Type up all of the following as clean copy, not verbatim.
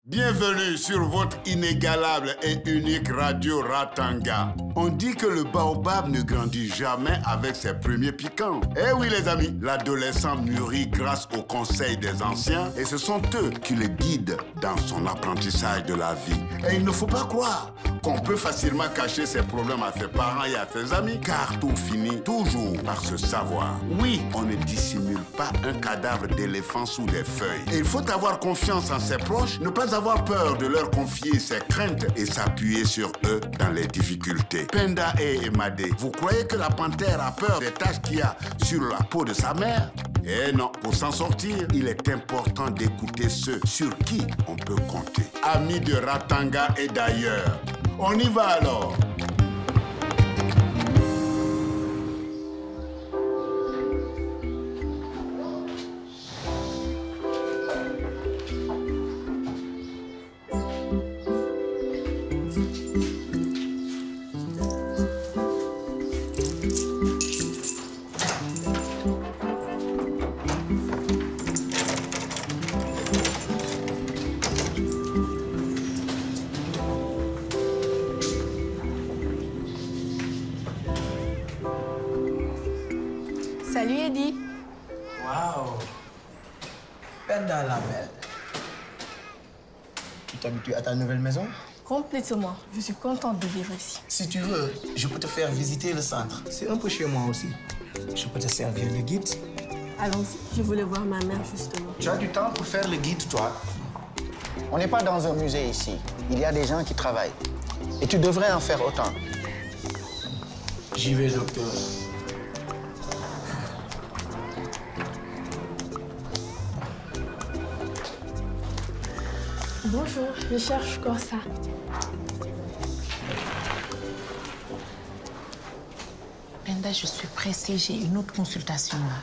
Bienvenue sur votre inégalable et unique radio Ratanga. On dit que le baobab ne grandit jamais avec ses premiers piquants. Eh oui les amis, l'adolescent mûrit grâce aux conseils des anciens et ce sont eux qui le guident dans son apprentissage de la vie. Et il ne faut pas croire qu'on peut facilement cacher ses problèmes à ses parents et à ses amis, car tout finit toujours par se savoir. Oui, on ne dissimule pas un cadavre d'éléphant sous des feuilles. Et il faut avoir confiance en ses proches, ne pas avoir peur de leur confier ses craintes et s'appuyer sur eux dans les difficultés. Penda et Emadé, vous croyez que la panthère a peur des taches qu'il y a sur la peau de sa mère? Eh non, pour s'en sortir, il est important d'écouter ceux sur qui on peut compter. Amis de Ratanga et d'ailleurs, on y va alors. Salut Eddie. Waouh. Penda la belle. Tu t'habitues à ta nouvelle maison? Complètement. Je suis contente de vivre ici. Si tu veux, je peux te faire visiter le centre. C'est un peu chez moi aussi. Je peux te servir le guide. Allons-y. Je voulais voir ma mère justement. Tu as du temps pour faire le guide, toi? On n'est pas dans un musée ici. Il y a des gens qui travaillent. Et tu devrais en faire autant. J'y vais, docteur. Bonjour, je cherche Corsa. Penda, je suis pressée, j'ai une autre consultation là.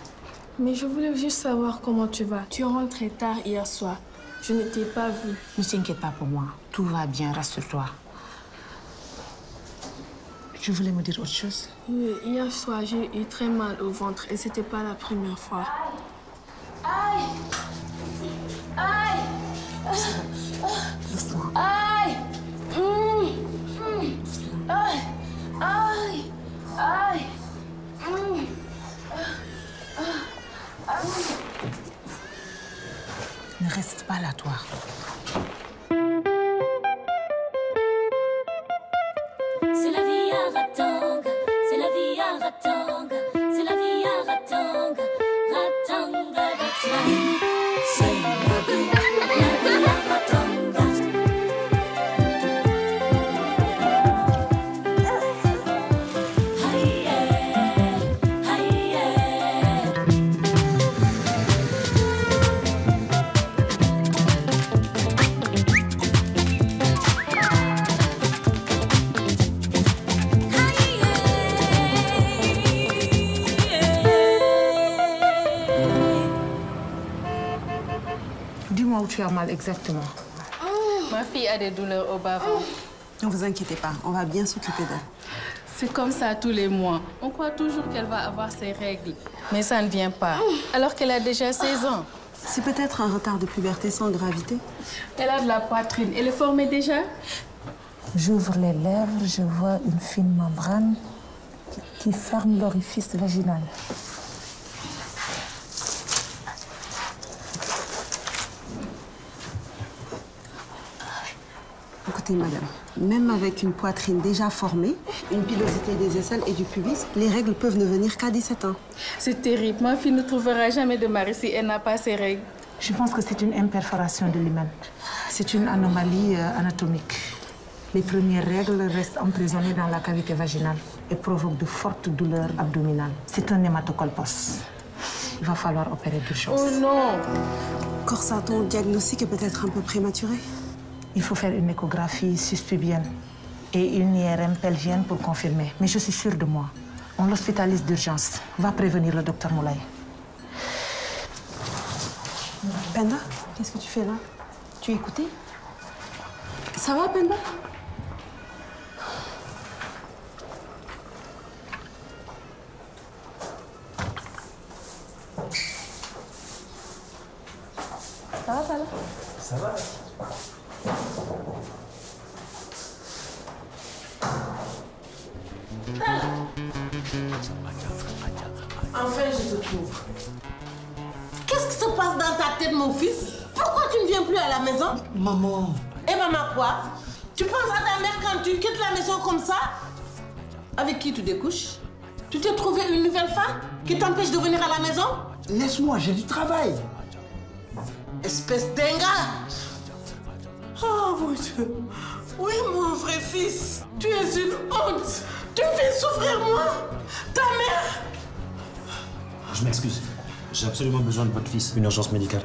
Mais je voulais juste savoir comment tu vas. Tu rentres très tard hier soir. Je ne t'ai pas vu. Ne t'inquiète pas pour moi, tout va bien, rassure-toi. Tu voulais me dire autre chose? Oui, hier soir, j'ai eu très mal au ventre et c'était pas la première fois. Aïe! Aïe! Doucement. Aïe! Aïe! Aïe! Aïe! Ne reste pas là, toi. C'est la vie à Ratanga, c'est la vie à Ratanga, c'est la vie à Ratanga, Ratanga, that's life. C'est la vie à Ratanga. Aïe, aïe, Dis-moi où tu as mal exactement. Ma fille a des douleurs au bas-ventre. Ne vous inquiétez pas, on va bien s'occuper d'elle. C'est comme ça tous les mois. On croit toujours qu'elle va avoir ses règles. Mais ça ne vient pas. Alors qu'elle a déjà 16 ans. C'est peut-être un retard de puberté sans gravité. Elle a de la poitrine. Elle est formée déjà? J'ouvre les lèvres, je vois une fine membrane qui ferme l'orifice vaginal. Écoutez, madame, même avec une poitrine déjà formée, une pilosité des aisselles et du pubis, les règles peuvent ne venir qu'à 17 ans. C'est terrible. Ma fille ne trouvera jamais de mari si elle n'a pas ses règles. Je pense que c'est une imperforation de l'hymen. C'est une anomalie anatomique. Les premières règles restent emprisonnées dans la cavité vaginale et provoquent de fortes douleurs abdominales. C'est un hématocolpos. Il va falloir opérer d'urgence. Oh non! Corsa, ton diagnostic est peut-être un peu prématuré. Il faut faire une échographie suspubienne et une IRM pelvienne pour confirmer. Mais je suis sûre de moi. On l'hospitalise d'urgence. Va prévenir le docteur Moulay. Penda, qu'est-ce que tu fais là? Tu es écoutée? Ça va, Penda? Ça va, ça va? Ça va? pauvre. Qu'est-ce qui se passe dans ta tête, mon fils? Pourquoi tu ne viens plus à la maison? Maman. Et maman quoi? Tu penses à ta mère quand tu quittes la maison comme ça? Avec qui tu découches? Tu t'es trouvé une nouvelle femme qui t'empêche de venir à la maison? Laisse-moi, j'ai du travail. Espèce d'ingrat! Oh mon Dieu! Oui, mon vrai fils, tu es une honte! Tu me fais souffrir, moi! Ta mère! Je m'excuse. J'ai absolument besoin de votre fils. Une urgence médicale.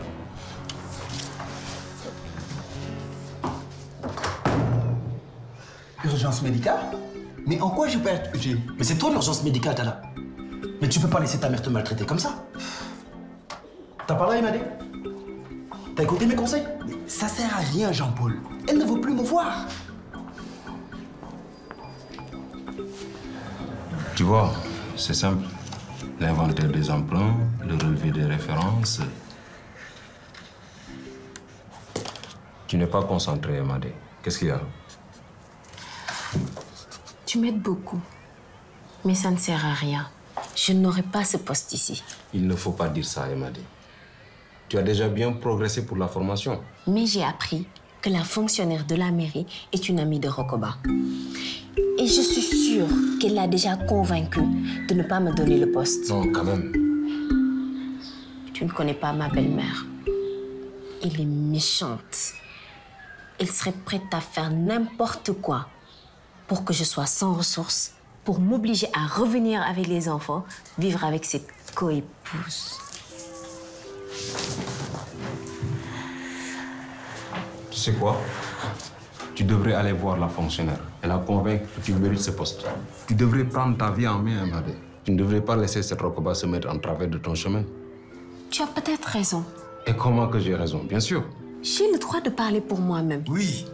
Urgence médicale? Mais en quoi je peux être utile? Mais c'est toi l'urgence médicale, Tala. Mais tu peux pas laisser ta mère te maltraiter comme ça. T'as parlé à Emadé? T'as écouté mes conseils? Ça sert à rien, Jean-Paul. Elle ne veut plus me voir. Tu vois, c'est simple. L'inventaire des emprunts, le relevé des références. Tu n'es pas concentré, Emadé. Qu'est-ce qu'il y a? Tu m'aides beaucoup, mais ça ne sert à rien. Je n'aurai pas ce poste ici. Il ne faut pas dire ça, Emadé. Tu as déjà bien progressé pour la formation. Mais j'ai appris que la fonctionnaire de la mairie est une amie de Rokoba. Et je suis sûre qu'elle l'a déjà convaincue de ne pas me donner le poste. Non, quand même. Tu ne connais pas ma belle-mère. Elle est méchante. Elle serait prête à faire n'importe quoi pour que je sois sans ressources, pour m'obliger à revenir avec les enfants, vivre avec cette coépouse. Tu sais quoi? Tu devrais aller voir la fonctionnaire et la convaincre que tu mérites ce poste. Tu devrais prendre ta vie en main, Emadé. Tu ne devrais pas laisser cette Rokoba se mettre en travers de ton chemin. Tu as peut-être raison. Et comment que j'ai raison? Bien sûr. J'ai le droit de parler pour moi-même. Oui.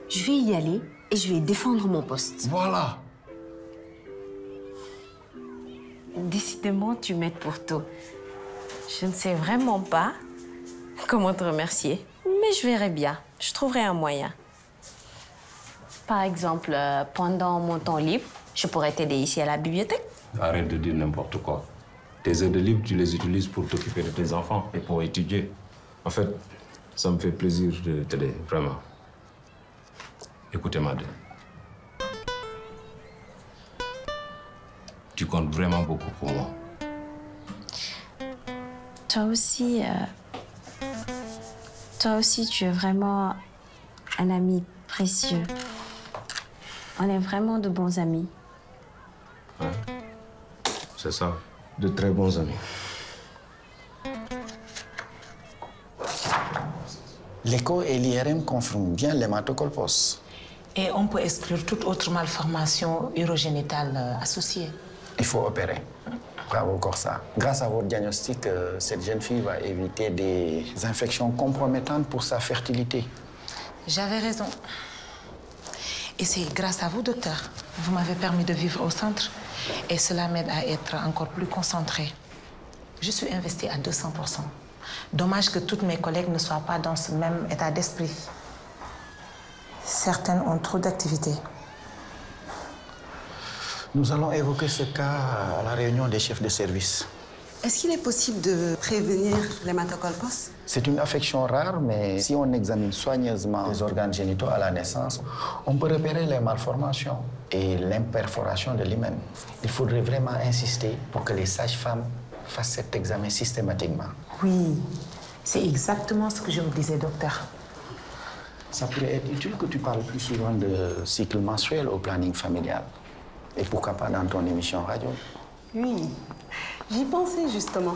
Je vais y aller et je vais défendre mon poste. Voilà. Décidément, tu m'aides pour tout. Je ne sais vraiment pas comment te remercier, mais je verrai bien. Je trouverai un moyen. Par exemple, pendant mon temps libre, je pourrais t'aider ici à la bibliothèque. Arrête de dire n'importe quoi. Tes heures de libre, tu les utilises pour t'occuper de tes enfants et pour étudier. En fait, ça me fait plaisir de t'aider, vraiment. Écoutez, Madeleine. Tu comptes vraiment beaucoup pour moi. Toi aussi, tu es vraiment un ami précieux. On est vraiment de bons amis. Ouais. C'est ça, de très bons amis. L'écho et l'IRM confirment bien l'hématocolpose. Et on peut exclure toute autre malformation urogénitale associée. Il faut opérer. Bravo, Corsa. Grâce à votre diagnostic, cette jeune fille va éviter des infections compromettantes pour sa fertilité. J'avais raison. Et c'est grâce à vous, docteur. Vous m'avez permis de vivre au centre et cela m'aide à être encore plus concentrée. Je suis investie à 200%. Dommage que toutes mes collègues ne soient pas dans ce même état d'esprit. Certaines ont trop d'activités. Nous allons évoquer ce cas à la réunion des chefs de service. Est-ce qu'il est possible de prévenir l'hématocolpose? C'est une affection rare, mais si on examine soigneusement les organes génitaux à la naissance, on peut repérer les malformations et l'imperforation de l'hymen. Il faudrait vraiment insister pour que les sages-femmes fassent cet examen systématiquement. Oui, c'est exactement ce que je me disais, docteur. Ça pourrait être utile que tu parles plus souvent de cycle menstruel au planning familial. Et pourquoi pas dans ton émission radio? Oui, j'y pensais justement.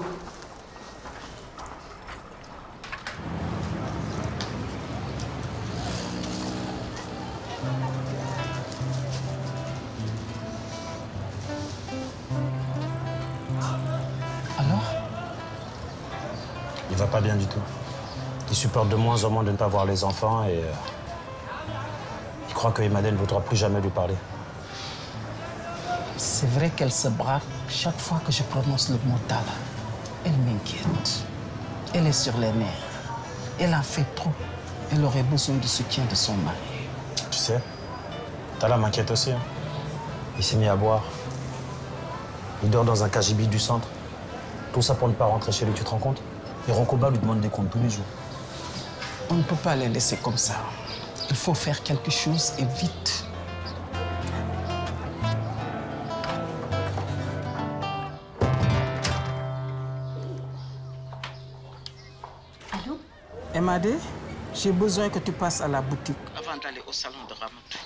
Alors? Il va pas bien du tout. Il supporte de moins en moins de ne pas voir les enfants et il croit que Emmanuel ne voudra plus jamais lui parler. C'est vrai qu'elle se braque chaque fois que je prononce le mot Tala. Elle m'inquiète. Elle est sur les nerfs. Elle en fait trop. Elle aurait besoin du soutien de son mari. Tu sais, Tala m'inquiète aussi. Hein. Il s'est mis à boire. Il dort dans un cagibi du centre. Tout ça pour ne pas rentrer chez lui, tu te rends compte? Et Rokoba lui demande des comptes tous les jours. On ne peut pas les laisser comme ça. Il faut faire quelque chose et vite. Allô? Emadé, j'ai besoin que tu passes à la boutique avant d'aller au salon de Ramatou.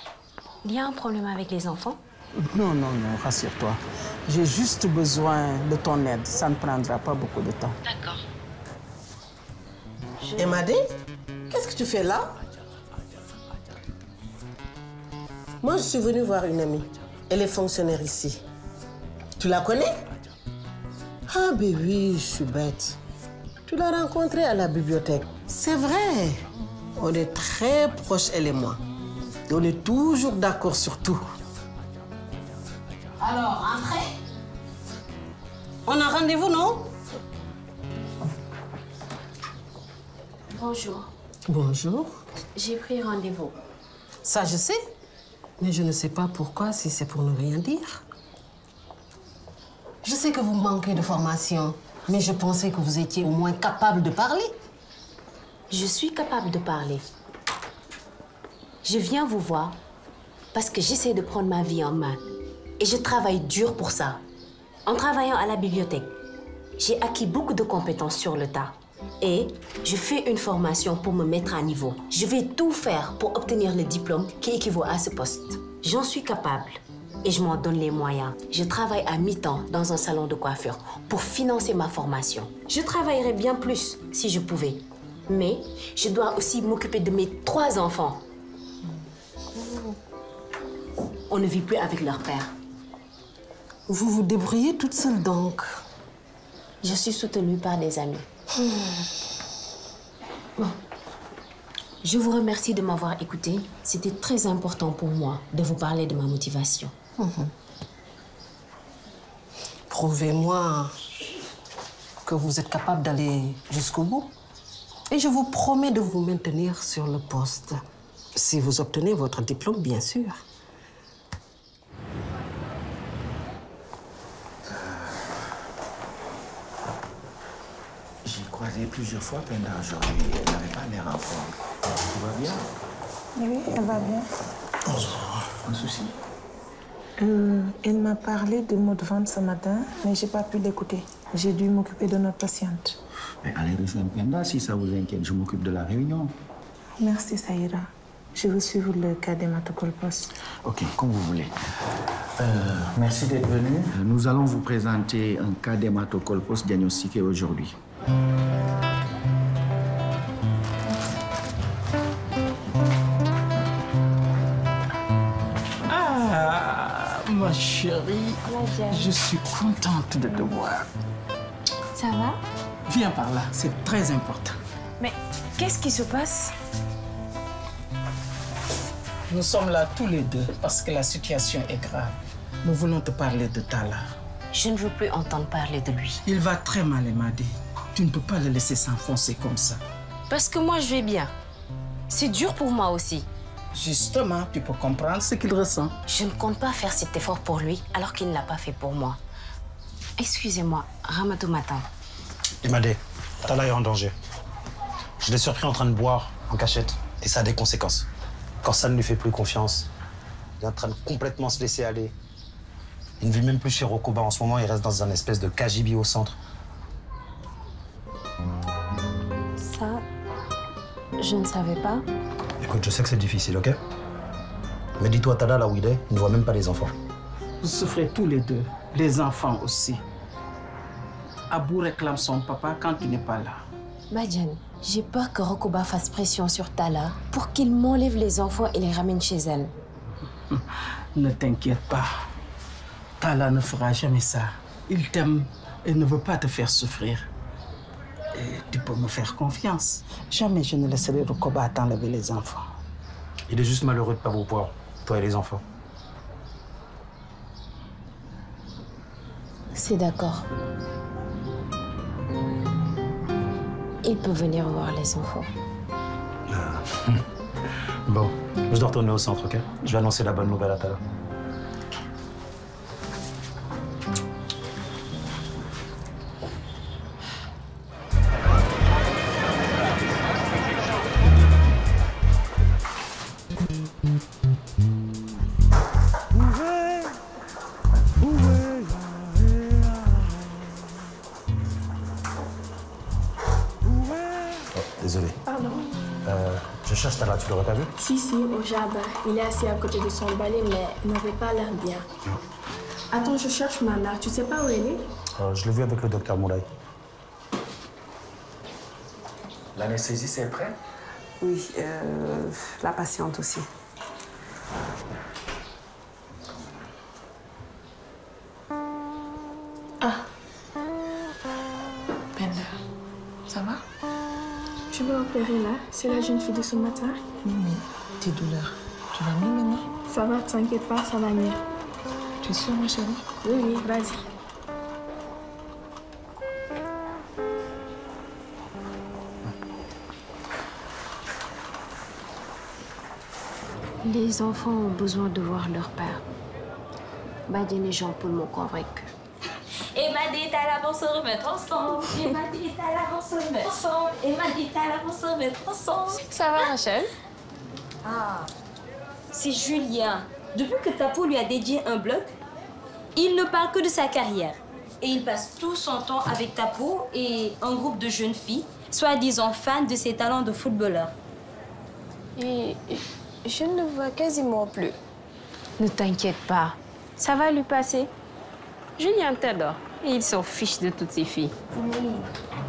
Il y a un problème avec les enfants? Non, rassure-toi. J'ai juste besoin de ton aide. Ça ne prendra pas beaucoup de temps. D'accord. Emadé, qu'est-ce que tu fais là? Moi, je suis venue voir une amie. Elle est fonctionnaire ici. Tu la connais? Ah, ben oui, je suis bête. Tu l'as rencontrée à la bibliothèque. C'est vrai. On est très proches, elle et moi. Et on est toujours d'accord sur tout. Alors, entrez. On a rendez-vous, non? Bonjour. Bonjour. J'ai pris rendez-vous. Ça, je sais. Mais je ne sais pas pourquoi, si c'est pour ne rien dire. Je sais que vous manquez de formation, mais je pensais que vous étiez au moins capable de parler. Je suis capable de parler. Je viens vous voir parce que j'essaie de prendre ma vie en main. Et je travaille dur pour ça. En travaillant à la bibliothèque, j'ai acquis beaucoup de compétences sur le tas. Et je fais une formation pour me mettre à niveau. Je vais tout faire pour obtenir le diplôme qui équivaut à ce poste. J'en suis capable et je m'en donne les moyens. Je travaille à mi-temps dans un salon de coiffure pour financer ma formation. Je travaillerais bien plus si je pouvais. Mais je dois aussi m'occuper de mes 3 enfants. On ne vit plus avec leur père. Vous vous débrouillez toute seule donc? Je suis soutenue par des amis. Bon. Je vous remercie de m'avoir écouté. C'était très important pour moi de vous parler de ma motivation. Prouvez-moi que vous êtes capable d'aller jusqu'au bout. Et je vous promets de vous maintenir sur le poste. Si vous obtenez votre diplôme, bien sûr. J'ai croisé plusieurs fois Penda aujourd'hui. Elle n'avait pas l'air en forme. Tout va bien? Oui, elle va bien. Bonjour. Un souci? Elle m'a parlé de mots de vente ce matin, mais je n'ai pas pu l'écouter. J'ai dû m'occuper de notre patiente. Mais allez rejoindre Penda si ça vous inquiète. Je m'occupe de la réunion. Merci, Saïra. Je veux suivre le cas d'hématocolpos. Ok, comme vous voulez. Merci d'être venu. Nous allons vous présenter un cas d'hématocolpos diagnostiqué aujourd'hui. Ah, ma chérie, je suis contente de te voir. Ça va? Viens par là, c'est très important. Mais qu'est-ce qui se passe? Nous sommes là tous les deux parce que la situation est grave. Nous voulons te parler de Talla. Je ne veux plus entendre parler de lui. Il va très mal, Emadé. Tu ne peux pas le laisser s'enfoncer comme ça. Parce que moi, je vais bien. C'est dur pour moi aussi. Justement, tu peux comprendre ce qu'il ressent. Je ne compte pas faire cet effort pour lui alors qu'il ne l'a pas fait pour moi. Excusez-moi, Ramatou m'attend. Emadé, Talla est en danger. Je l'ai surpris en train de boire en cachette et ça a des conséquences. Quand ça ne lui fait plus confiance, il est en train de complètement se laisser aller. Il ne vit même plus chez Rokoba en ce moment, il reste dans un espèce de KGB au centre. Ça, je ne savais pas. Écoute, je sais que c'est difficile, ok? Mais dis-toi, Talla, là où il est, il ne voit même pas les enfants. Vous souffrez tous les deux, les enfants aussi. Abou réclame son papa quand tu n'es pas là. Badiane, j'ai peur que Rokoba fasse pression sur Talla pour qu'il m'enlève les enfants et les ramène chez elle. Ne t'inquiète pas. Talla ne fera jamais ça. Il t'aime et ne veut pas te faire souffrir. Et tu peux me faire confiance. Jamais je ne laisserai Rokoba t'enlever les enfants. Il est juste malheureux de ne pas vous voir, toi et les enfants. C'est d'accord. Il peut venir voir les enfants. Bon, je dois retourner au centre, ok? Je vais annoncer la bonne nouvelle à Talla. Laura, t'as vu? Si, au jardin. Il est assis à côté de son balai, mais il n'avait pas l'air bien. Attends, je cherche ma mère. Tu sais pas où elle est? Je l'ai vu avec le docteur Moulay. L'anesthésie, c'est prêt? Oui, la patiente aussi. Ah. Penda, ça va? Tu vas opérer là? C'est la jeune fille de ce matin? Oui, mais tes douleurs, tu vas mieux maintenant? Ça va, t'inquiète pas, ça va mieux. Tu es sûre, ma chérie? Oui, vas-y. Les enfants ont besoin de voir leur père. Badiane et Jean-Paul m'ont convaincu. Et m'a dit à la se remettre ensemble. Et m'a dit à la se remettre ensemble. Et m'a dit à la se remettre ensemble. Ça va, Rachel? Ah, c'est Julien. Depuis que Tapo lui a dédié un blog, il ne parle que de sa carrière. Et il passe tout son temps avec Tapo et un groupe de jeunes filles, soi-disant fans de ses talents de footballeur. Et je ne le vois quasiment plus. Ne t'inquiète pas, ça va lui passer. Julien t'adore et il s'en fiche de toutes ces filles. Oui,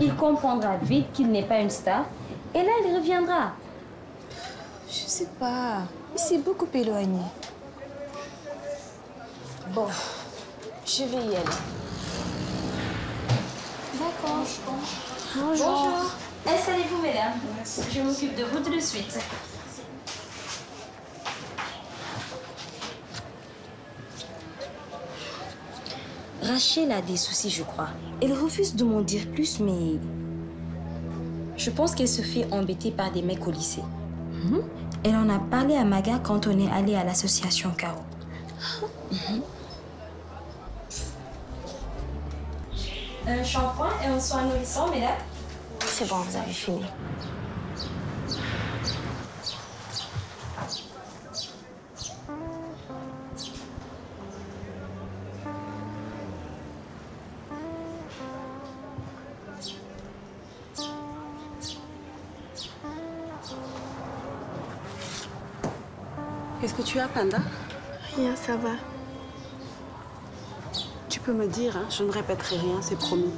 il comprendra vite qu'il n'est pas une star et là il reviendra. Je sais pas, il s'est beaucoup éloigné. Bon, je vais y aller. D'accord. Bonjour. Installez-vous, mesdames. Je m'occupe de vous tout de suite. Rachel a des soucis, je crois. Elle refuse de m'en dire plus, mais... Je pense qu'elle se fait embêter par des mecs au lycée. Elle en a parlé à Maga quand on est allé à l'association Caro. Un shampoing et un soin nourrissant, mesdames. C'est bon, vous avez fini. Qu'est-ce que tu as, Panda? Rien, ça va. Tu peux me dire, hein? Je ne répéterai rien, c'est promis.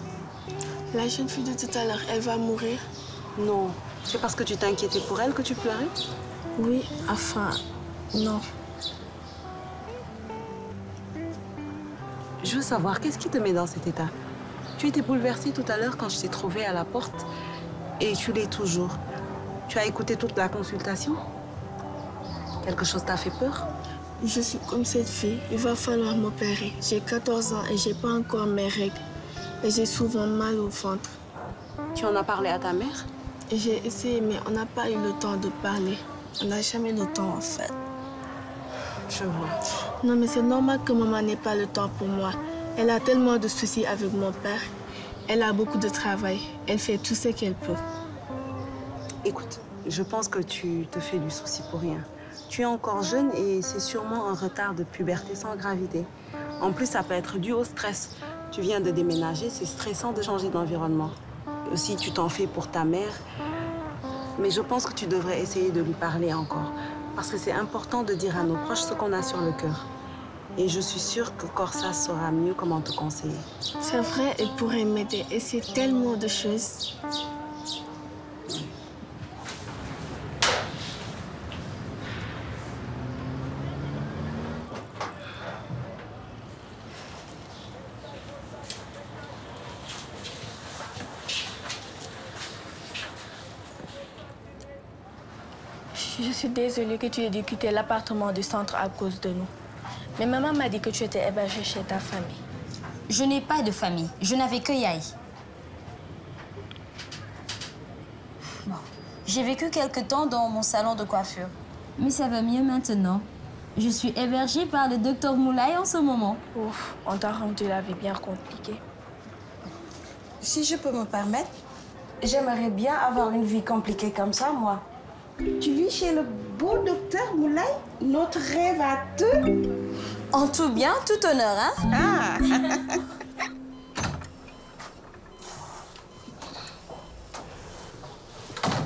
La jeune fille de tout à l'heure, elle va mourir? Non. C'est parce que tu t'inquiétais pour elle que tu pleurais? Oui, enfin, non. Je veux savoir, qu'est-ce qui te met dans cet état? Tu étais bouleversée tout à l'heure quand je t'ai trouvée à la porte et tu l'es toujours. Tu as écouté toute la consultation? Quelque chose t'a fait peur? Je suis comme cette fille. Il va falloir m'opérer. J'ai 14 ans et j'ai pas encore mes règles. Et j'ai souvent mal au ventre. Tu en as parlé à ta mère? J'ai essayé, mais on n'a pas eu le temps de parler. On n'a jamais le temps, en fait. Je vois. Non, mais c'est normal que maman n'ait pas le temps pour moi. Elle a tellement de soucis avec mon père. Elle a beaucoup de travail. Elle fait tout ce qu'elle peut. Écoute, je pense que tu te fais du souci pour rien. Tu es encore jeune et c'est sûrement un retard de puberté sans gravité. En plus, ça peut être dû au stress. Tu viens de déménager, c'est stressant de changer d'environnement. Aussi, tu t'en fais pour ta mère. Mais je pense que tu devrais essayer de lui parler encore. Parce que c'est important de dire à nos proches ce qu'on a sur le cœur. Et je suis sûre que Corsa saura mieux comment te conseiller. C'est vrai, elle pourrait m'aider. Et c'est tellement de choses. Je suis désolée que tu aies dû quitter l'appartement du centre à cause de nous. Mais maman m'a dit que tu étais hébergée chez ta famille. Je n'ai pas de famille. Je n'avais que Yaï. Bon. J'ai vécu quelque temps dans mon salon de coiffure. Mais ça va mieux maintenant. Je suis hébergée par le docteur Moulay en ce moment. Ouf, on t'a rendu la vie bien compliquée. Si je peux me permettre, j'aimerais bien avoir une vie compliquée comme ça, moi. Tu vis chez le beau docteur Moulay, notre rêve à deux. En tout bien, tout honneur, hein? Ah.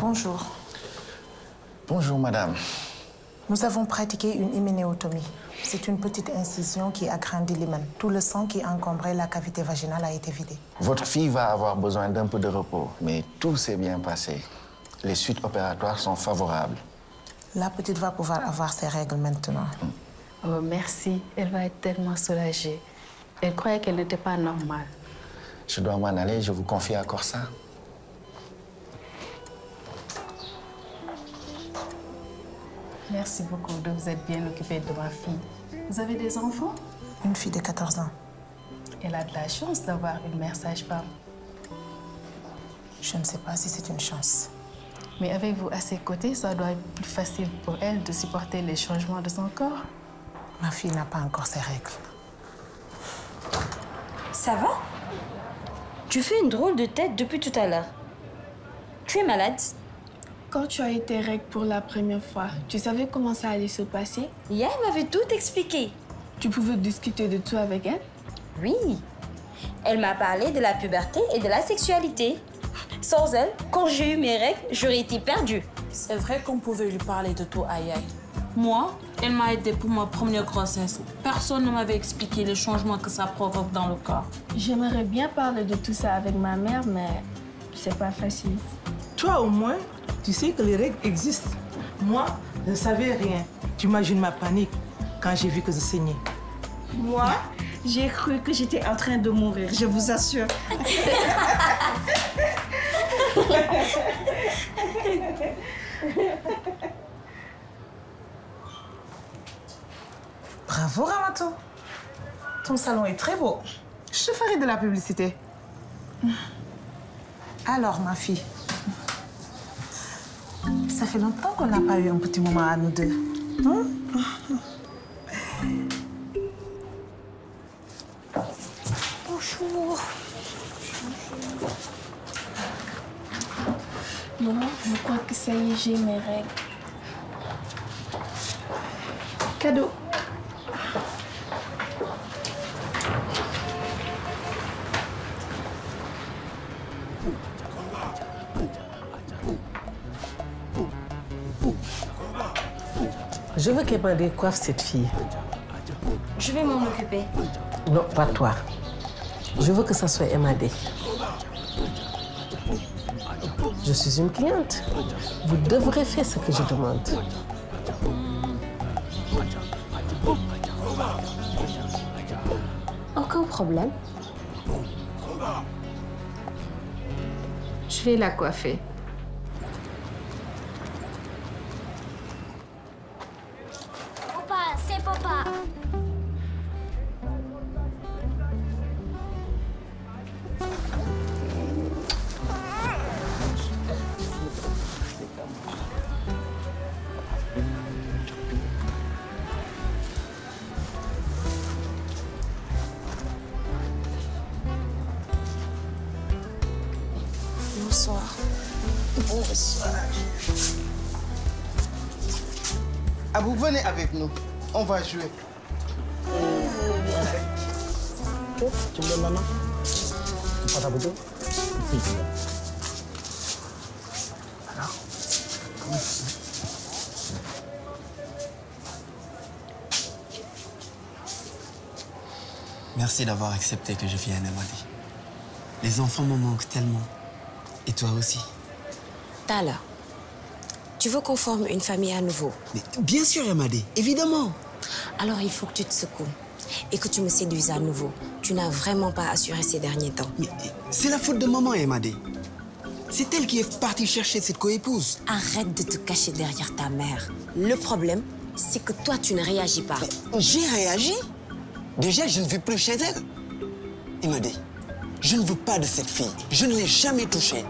Bonjour. Bonjour, madame. Nous avons pratiqué une hyménéotomie. C'est une petite incision qui agrandit l'hymen. Tout le sang qui encombrait la cavité vaginale a été vidé. Votre fille va avoir besoin d'un peu de repos, mais tout s'est bien passé. Les suites opératoires sont favorables. La petite va pouvoir avoir ses règles maintenant. Oh, merci. Elle va être tellement soulagée. Elle croyait qu'elle n'était pas normale. Je dois m'en aller, je vous confie à Corsa. Merci beaucoup de vous être bien occupée de ma fille. Vous avez des enfants? Une fille de 14 ans. Elle a de la chance d'avoir une mère sage-femme. Je ne sais pas si c'est une chance. Mais avec vous à ses côtés, ça doit être plus facile pour elle de supporter les changements de son corps. Ma fille n'a pas encore ses règles. Ça va? Tu fais une drôle de tête depuis tout à l'heure. Tu es malade? Quand tu as eu tes règles pour la première fois, tu savais comment ça allait se passer? Hier, elle m'avait tout expliqué. Tu pouvais discuter de tout avec elle? Oui. Elle m'a parlé de la puberté et de la sexualité. Sans elle, quand j'ai eu mes règles, j'aurais été perdue. C'est vrai qu'on pouvait lui parler de tout à Yaye. Moi, elle m'a aidée pour ma première grossesse. Personne ne m'avait expliqué les changements que ça provoque dans le corps. J'aimerais bien parler de tout ça avec ma mère, mais c'est pas facile. Toi, au moins, tu sais que les règles existent. Moi, je ne savais rien. Tu imagines ma panique quand j'ai vu que je saignais. Moi, j'ai cru que j'étais en train de mourir, je vous assure. Bravo, Ramato. Ton salon est très beau. Je te ferai de la publicité. Alors, ma fille, ça fait longtemps qu'on n'a pas eu un petit moment à nous deux. Hein? Bonjour. Maman, je crois que ça y est, j'ai mes règles. Cadeau. Je veux qu'Emadé coiffe cette fille. Je vais m'en occuper. Non, pas toi. Je veux que ça soit Emadé. Je suis une cliente. Vous devrez faire ce que je demande. Aucun problème. Je vais la coiffer. Papa, c'est papa. Bonsoir. Bonsoir. Abou, venez avec nous. On va jouer. Tu me donnes la main? Tu prends ta photo? Oui. Alors? Merci d'avoir accepté que je vienne à Mali. Les enfants me manquent tellement. Et toi aussi. Tala, tu veux qu'on forme une famille à nouveau? Mais bien sûr, Yamadé, évidemment. Alors il faut que tu te secoues et que tu me séduises à nouveau. Tu n'as vraiment pas assuré ces derniers temps. Mais c'est la faute de maman, Yamadé. C'est elle qui est partie chercher cette coépouse. Arrête de te cacher derrière ta mère. Le problème, c'est que toi, tu ne réagis pas. Mais j'ai réagi. Déjà, je ne vis plus chez elle. Yamadé, je ne veux pas de cette fille. Je ne l'ai jamais touchée.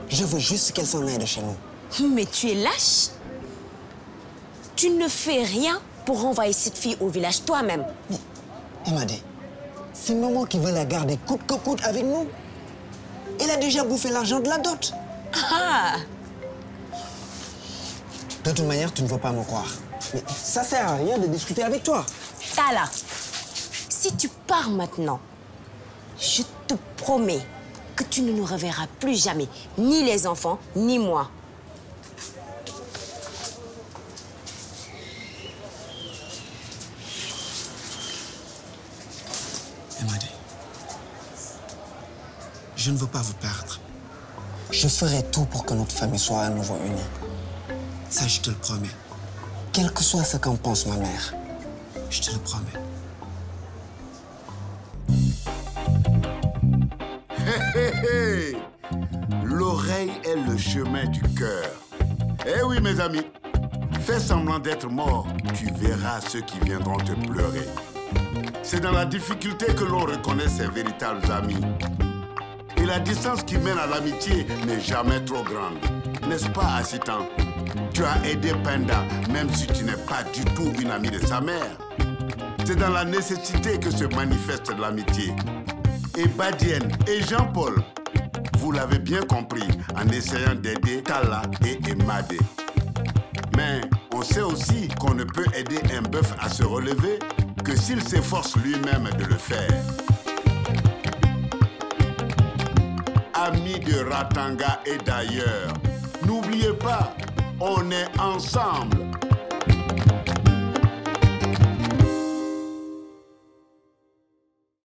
Je veux juste qu'elle s'en aille de chez nous. Mais tu es lâche. Tu ne fais rien pour renvoyer cette fille au village toi-même. Yamadé, c'est maman qui veut la garder coûte que coûte avec nous. Elle a déjà bouffé l'argent de la dot. Ah! De toute manière, tu ne veux pas me croire. Mais ça sert à rien de discuter avec toi. Tala, si tu pars maintenant, je te promets que tu ne nous reverras plus jamais, ni les enfants, ni moi. je ne veux pas vous perdre. Je ferai tout pour que notre famille soit à nouveau unie. Ça, je te le promets. Quel que soit ce qu'en pense ma mère, je te le promets. L'oreille est le chemin du cœur. Eh oui, mes amis, fais semblant d'être mort, tu verras ceux qui viendront te pleurer. C'est dans la difficulté que l'on reconnaît ses véritables amis. Et la distance qui mène à l'amitié n'est jamais trop grande. N'est-ce pas, Assitan? Tu as aidé Penda, même si tu n'es pas du tout une amie de sa mère. C'est dans la nécessité que se manifeste l'amitié. Et Badienne et Jean-Paul, vous l'avez bien compris en essayant d'aider Tala et Emade. Mais on sait aussi qu'on ne peut aider un bœuf à se relever que s'il s'efforce lui-même de le faire. Amis de Ratanga et d'ailleurs, n'oubliez pas, on est ensemble.